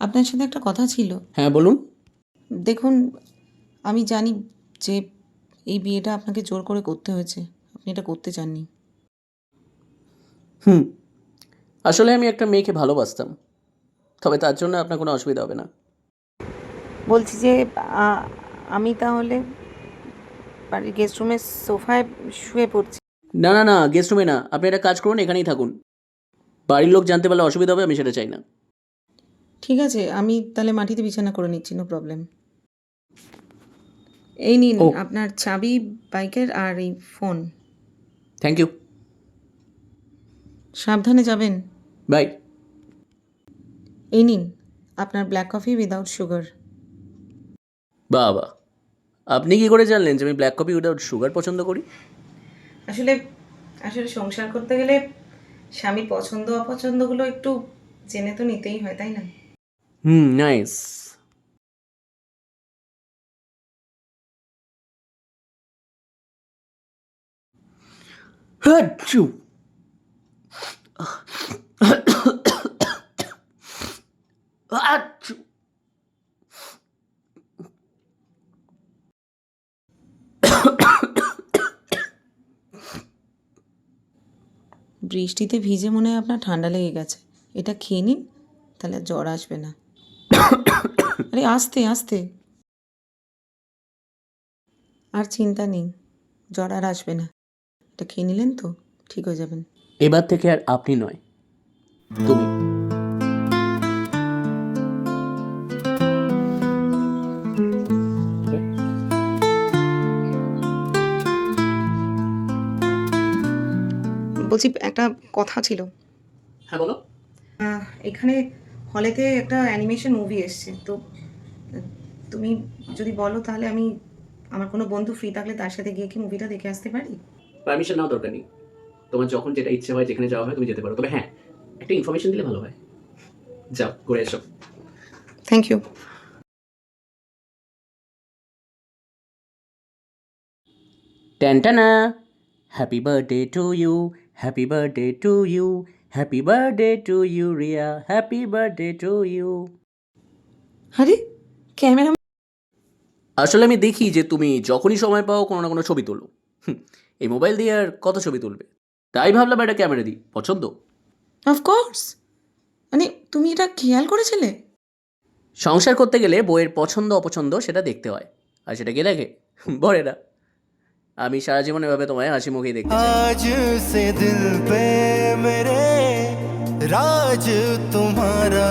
আপনার সাথে একটা কথা ছিল। হ্যাঁ বলুন। দেখুন, আমি জানি যে এই বিয়েটা আপনাকে জোর করে করতে হয়েছে, আপনি এটা করতে চাননি। আসলে আমি একটা মেয়েকে ভালোবাসতাম, তবে তার জন্য আপনার কোনো অসুবিধা হবে না। বলছি যে আমি তাহলে বাড়ির গেস্ট রুমের সোফায় শুয়ে পড়ছি। না না না, গেস্ট রুমে না, আপনি একটা কাজ করুন, এখানেই থাকুন। বাড়ির লোক জানতে পারলে অসুবিধা হবে, আমি সেটা চাই না। ঠিক আছে, আমি তাহলে মাটিতে বিছানা করে নিচ্ছি, নো প্রবলেম। এই নিন ও আপনার চাবি বাইকের আর এই ফোন। Thank you. সাবধানে যাবেন। বাই। এই নিন আপনার ব্ল্যাক কফি উইদাউট সুগার। বাবা, আপনি কি করে জানলেন যে আমি ব্ল্যাক কফি উইদাউট সুগার পছন্দ করি? আসলে আসলে সংসার করতে গেলে স্বামীর পছন্দ অপছন্দগুলো একটু জেনে তো নিতেই হয়, তাই না? নাইস। হাচ্চু। হাচ্চু। বৃষ্টিতে ভিজে মনে হয় আপনার ঠান্ডা লেগে গেছে। এটা খেয়ে নিন, তাহলে আর জ্বর আসবে না। আরে আস্তে আস্তে, আর চিন্তা নেই, জ্বর আর আসবে না। এটা খেয়ে নিলেন তো ঠিক হয়ে যাবেন। এবার থেকে আর আপনি নয়, তুমি। বলছি একটা কথা ছিল। হ্যাঁ বলো। এখানে হলেতে একটা অ্যানিমেশন মুভি এসছে তো, তুমি যদি বলো তাহলে আমি আমার কোনো বন্ধু ফ্রি থাকলে তার সাথে গিয়ে কি মুভিটা দেখে আসতে পারি? পারমিশন নাও দরকার নেই, তোমার যখন যেটা ইচ্ছে হয় যেখানে যাওয়া হয় তুমি যেতে পারো, তবে হ্যাঁ একটা ইনফরমেশন দিলে ভালো হয়। যাও ঘুরে এসো। Thank you. ট্যান্টানা, happy birthday to you, happy birthday to you, happy birthday to you Riya, happy birthday to you. আরে ক্যামেরা! আসলে আমি দেখি যে তুমি যখনই সময় পাও কোনো না কোনো ছবি তোলো। এই মোবাইল দিয়ে আর কত ছবি তুলবে, তাই ভাবলাম একটা ক্যামেরা দিই, পছন্দ। অফকোর্স, মানে তুমি এটা খেয়াল করেছিলে? সংসার করতে গেলে বইয়ের পছন্দ অপছন্দ সেটা দেখতে হয়, আর সেটা কে দেখে? বরেরা। আমি সারা জীবন এভাবে তোমায় হাসি মুখেই দেখতে চাই। आज से दिल पे मेरे राज तुम्हारा।